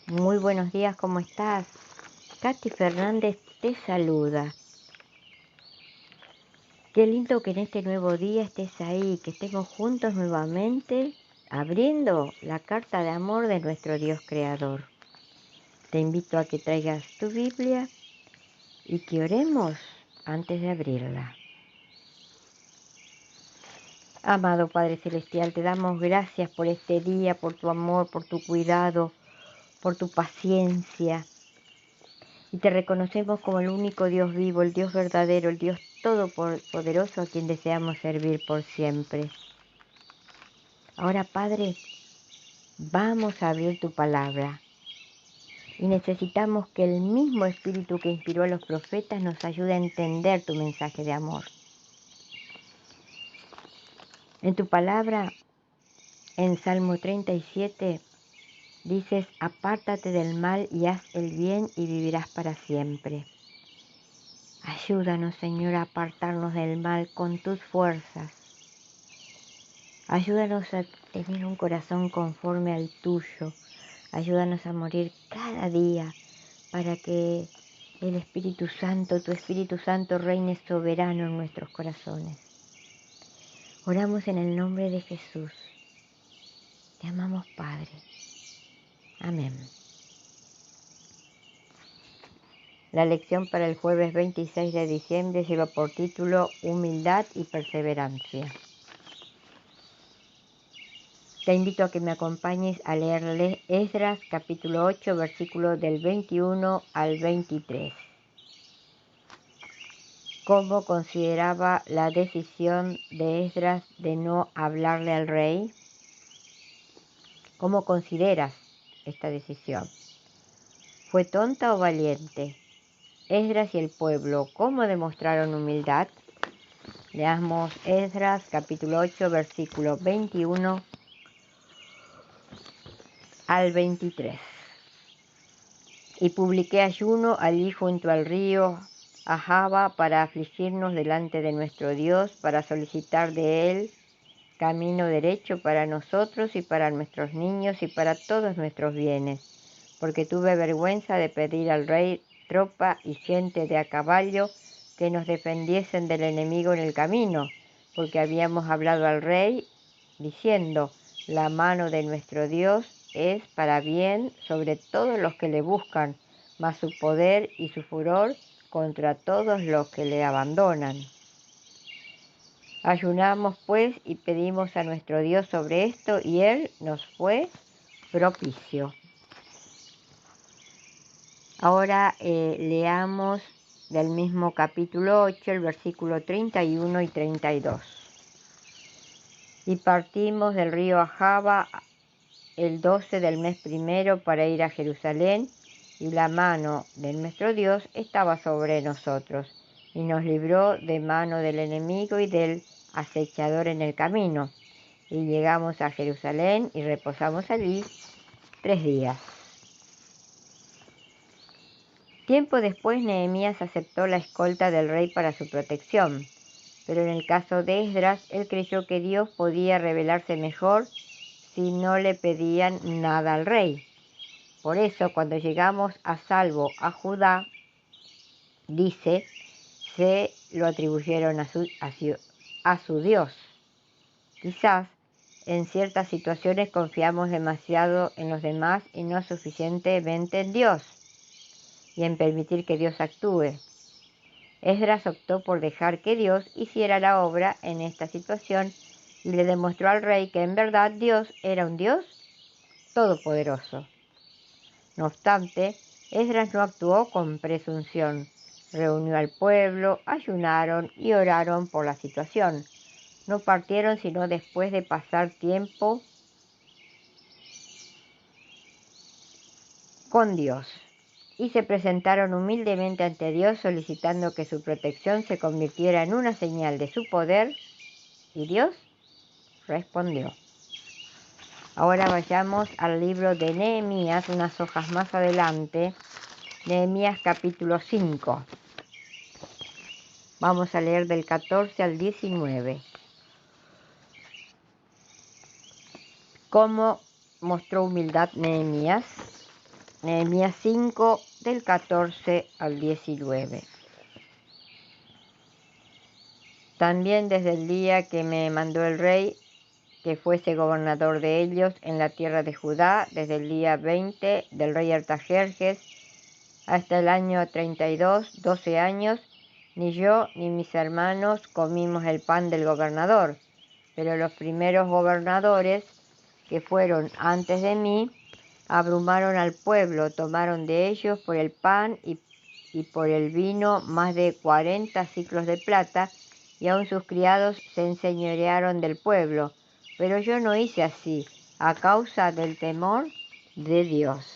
Muy buenos días, ¿cómo estás? Katy Fernández te saluda. Qué lindo que en este nuevo día estés ahí, que estemos juntos nuevamente abriendo la carta de amor de nuestro Dios Creador. Te invito a que traigas tu Biblia y que oremos antes de abrirla. Amado Padre Celestial, te damos gracias por este día, por tu amor, por tu cuidado, por tu paciencia. Y te reconocemos como el único Dios vivo, el Dios verdadero, el Dios todopoderoso a quien deseamos servir por siempre. Ahora, Padre, vamos a abrir tu palabra y necesitamos que el mismo Espíritu que inspiró a los profetas nos ayude a entender tu mensaje de amor. En tu palabra, en Salmo 37, dices, apártate del mal y haz el bien y vivirás para siempre. Ayúdanos, Señor, a apartarnos del mal con tus fuerzas. Ayúdanos a tener un corazón conforme al tuyo. Ayúdanos a morir cada día para que el Espíritu Santo, tu Espíritu Santo, reine soberano en nuestros corazones. Oramos en el nombre de Jesús. Te amamos, Padre. Amén. La lección para el jueves 26 de diciembre lleva por título Humildad y Perseverancia. Te invito a que me acompañes a leerle Esdras capítulo 8, versículos del 21 al 23. ¿Cómo consideraba la decisión de Esdras de no hablarle al rey? ¿Cómo consideras esta decisión? ¿Fue tonta o valiente? Esdras y el pueblo, ¿cómo demostraron humildad? Leamos Esdras capítulo 8, versículo 21 al 23. Y publiqué ayuno allí junto al río Ahava para afligirnos delante de nuestro Dios, para solicitar de Él camino derecho para nosotros y para nuestros niños y para todos nuestros bienes, porque tuve vergüenza de pedir al rey tropa y gente de a caballo que nos defendiesen del enemigo en el camino, porque habíamos hablado al rey diciendo, la mano de nuestro Dios es para bien sobre todos los que le buscan, mas su poder y su furor contra todos los que le abandonan. Ayunamos pues y pedimos a nuestro Dios sobre esto y Él nos fue propicio. Ahora leamos del mismo capítulo 8 el versículo 31 y 32. Y partimos del río Ahava el 12 del mes primero para ir a Jerusalén, y la mano de nuestro Dios estaba sobre nosotros, y nos libró de mano del enemigo y del acechador en el camino. Y llegamos a Jerusalén y reposamos allí 3 días. Tiempo después Nehemías aceptó la escolta del rey para su protección, pero en el caso de Esdras, él creyó que Dios podía revelarse mejor si no le pedían nada al rey. Por eso, cuando llegamos a salvo a Judá, dice, se lo atribuyeron a su Dios. Quizás en ciertas situaciones confiamos demasiado en los demás y no suficientemente en Dios y en permitir que Dios actúe. Esdras optó por dejar que Dios hiciera la obra en esta situación y le demostró al rey que en verdad Dios era un Dios todopoderoso. No obstante, Esdras no actuó con presunción. Reunió al pueblo, ayunaron y oraron por la situación. No partieron sino después de pasar tiempo con Dios. Y se presentaron humildemente ante Dios solicitando que su protección se convirtiera en una señal de su poder, y Dios respondió. Ahora vayamos al libro de Nehemías, unas hojas más adelante, Nehemías capítulo 5. Vamos a leer del 14 al 19. ¿Cómo mostró humildad Nehemías? Nehemías 5, del 14 al 19. También desde el día que me mandó el rey que fuese gobernador de ellos en la tierra de Judá, desde el día 20 del rey Artajerjes hasta el año 32, 12 años, ni yo ni mis hermanos comimos el pan del gobernador, pero los primeros gobernadores que fueron antes de mí abrumaron al pueblo, tomaron de ellos por el pan y por el vino más de 40 siclos de plata, y aun sus criados se enseñorearon del pueblo. Pero yo no hice así, a causa del temor de Dios.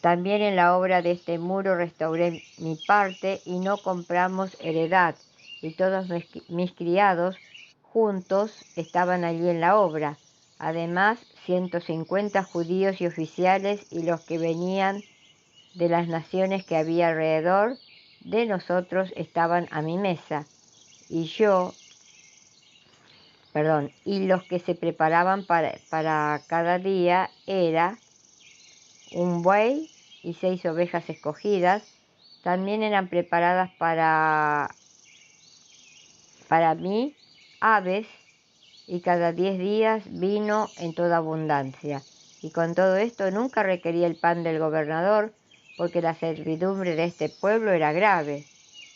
También en la obra de este muro restauré mi parte y no compramos heredad, y todos mis criados juntos estaban allí en la obra. Además, 150 judíos y oficiales y los que venían de las naciones que había alrededor de nosotros estaban a mi mesa. Y los que se preparaban para cada día era un buey y 6 ovejas escogidas. También eran preparadas para mí aves, y cada 10 días vino en toda abundancia. Y con todo esto nunca requería el pan del gobernador, porque la servidumbre de este pueblo era grave.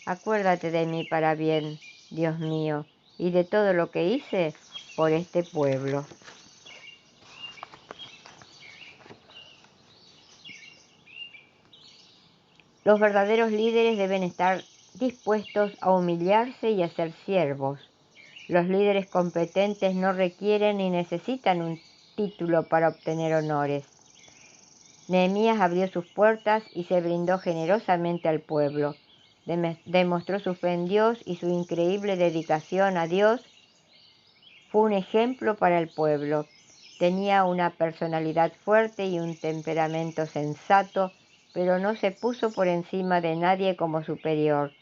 Acuérdate de mí para bien, Dios mío, y de todo lo que hice por este pueblo. Los verdaderos líderes deben estar dispuestos a humillarse y a ser siervos. Los líderes competentes no requieren ni necesitan un título para obtener honores. Nehemías abrió sus puertas y se brindó generosamente al pueblo. Demostró su fe en Dios y su increíble dedicación a Dios fue un ejemplo para el pueblo. Tenía una personalidad fuerte y un temperamento sensato, pero no se puso por encima de nadie como superior.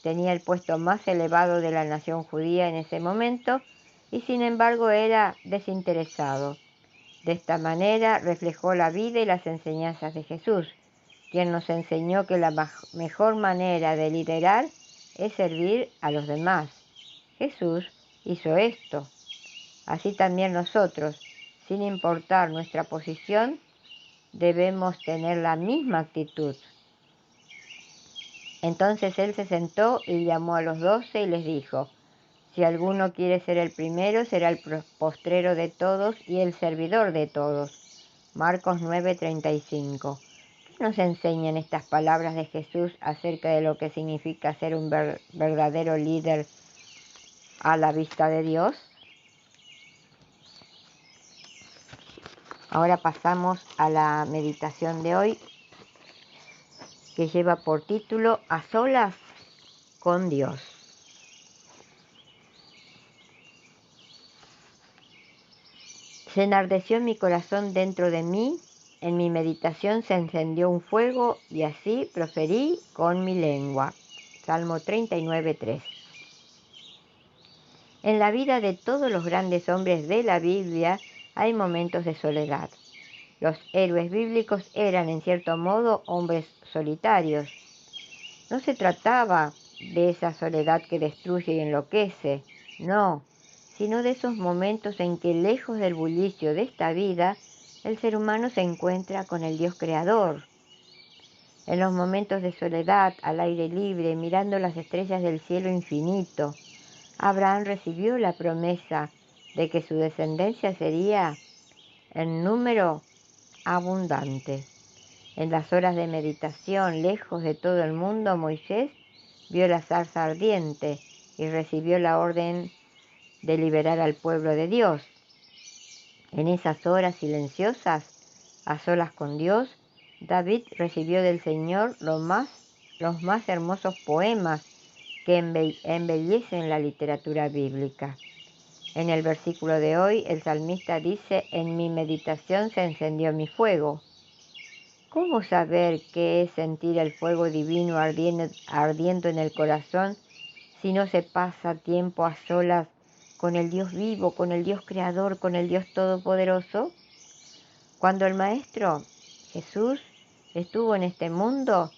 Tenía el puesto más elevado de la nación judía en ese momento y sin embargo era desinteresado. De esta manera reflejó la vida y las enseñanzas de Jesús, quien nos enseñó que la mejor manera de liderar es servir a los demás. Jesús hizo esto. Así también nosotros, sin importar nuestra posición, debemos tener la misma actitud. Entonces él se sentó y llamó a los 12 y les dijo: si alguno quiere ser el primero, será el postrero de todos y el servidor de todos. Marcos 9:35. ¿Qué nos enseñan estas palabras de Jesús acerca de lo que significa ser un verdadero líder a la vista de Dios? Ahora pasamos a la meditación de hoy, que lleva por título A solas con Dios. Se enardeció mi corazón dentro de mí, en mi meditación se encendió un fuego y así proferí con mi lengua. Salmo 39:3. En la vida de todos los grandes hombres de la Biblia hay momentos de soledad. Los héroes bíblicos eran, en cierto modo, hombres solitarios. No se trataba de esa soledad que destruye y enloquece, no, sino de esos momentos en que, lejos del bullicio de esta vida, el ser humano se encuentra con el Dios creador. En los momentos de soledad, al aire libre, mirando las estrellas del cielo infinito, Abraham recibió la promesa de que su descendencia sería en número abundante. En las horas de meditación, lejos de todo el mundo, Moisés vio la zarza ardiente y recibió la orden de liberar al pueblo de Dios. En esas horas silenciosas, a solas con Dios, David recibió del Señor los más hermosos poemas que embellecen la literatura bíblica. En el versículo de hoy, el salmista dice: en mi meditación se encendió mi fuego. ¿Cómo saber qué es sentir el fuego divino ardiendo en el corazón si no se pasa tiempo a solas con el Dios vivo, con el Dios creador, con el Dios todopoderoso? Cuando el Maestro Jesús estuvo en este mundo,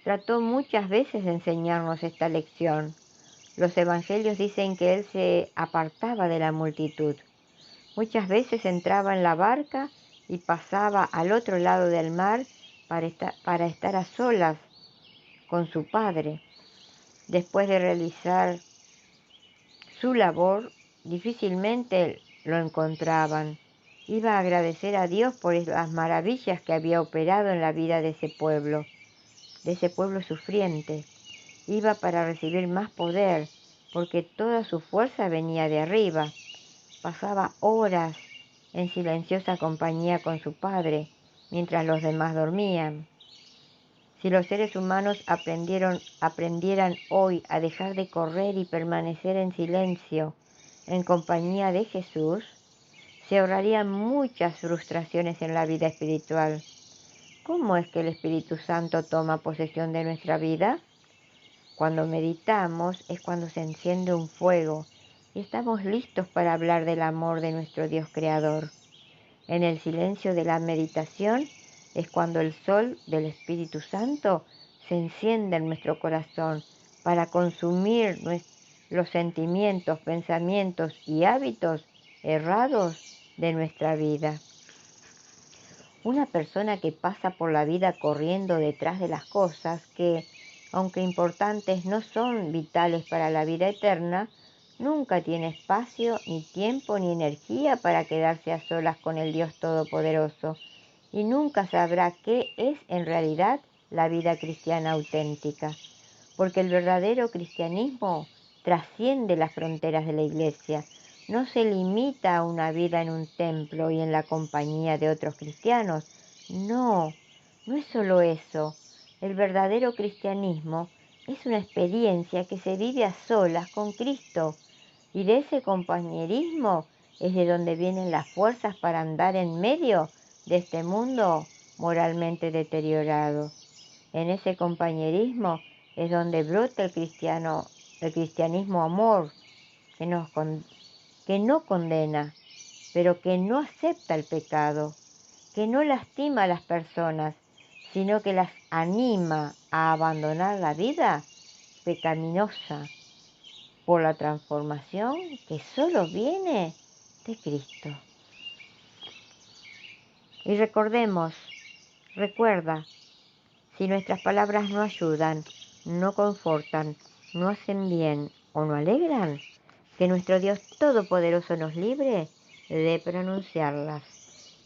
trató muchas veces de enseñarnos esta lección. Los evangelios dicen que Él se apartaba de la multitud. Muchas veces entraba en la barca y pasaba al otro lado del mar para estar a solas con su Padre. Después de realizar su labor, difícilmente lo encontraban. Iba a agradecer a Dios por las maravillas que había operado en la vida de ese pueblo sufriente. Iba para recibir más poder, porque toda su fuerza venía de arriba. Pasaba horas en silenciosa compañía con su Padre, mientras los demás dormían. Si los seres humanos aprendieran hoy a dejar de correr y permanecer en silencio, en compañía de Jesús, se ahorrarían muchas frustraciones en la vida espiritual. ¿Cómo es que el Espíritu Santo toma posesión de nuestra vida? Cuando meditamos es cuando se enciende un fuego y estamos listos para hablar del amor de nuestro Dios Creador. En el silencio de la meditación es cuando el sol del Espíritu Santo se enciende en nuestro corazón para consumir los sentimientos, pensamientos y hábitos errados de nuestra vida. Una persona que pasa por la vida corriendo detrás de las cosas que, aunque importantes, no son vitales para la vida eterna, nunca tiene espacio, ni tiempo, ni energía para quedarse a solas con el Dios Todopoderoso, y nunca sabrá qué es en realidad la vida cristiana auténtica, porque el verdadero cristianismo trasciende las fronteras de la Iglesia. No se limita a una vida en un templo y en la compañía de otros cristianos. No, no es solo eso. El verdadero cristianismo es una experiencia que se vive a solas con Cristo. Y de ese compañerismo es de donde vienen las fuerzas para andar en medio de este mundo moralmente deteriorado. En ese compañerismo es donde brota el cristianismo amor, que no condena, pero que no acepta el pecado, que no lastima a las personas, sino que las anima a abandonar la vida pecaminosa por la transformación que solo viene de Cristo. Y recuerda, si nuestras palabras no ayudan, no confortan, no hacen bien o no alegran, que nuestro Dios Todopoderoso nos libre de pronunciarlas.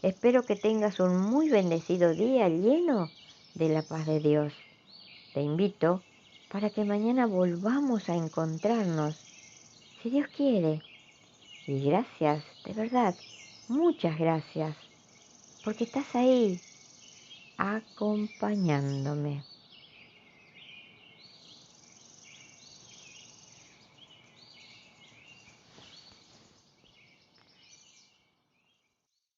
Espero que tengas un muy bendecido día lleno de la paz de Dios. Te invito para que mañana volvamos a encontrarnos, si Dios quiere. Y gracias, de verdad, muchas gracias, porque estás ahí acompañándome.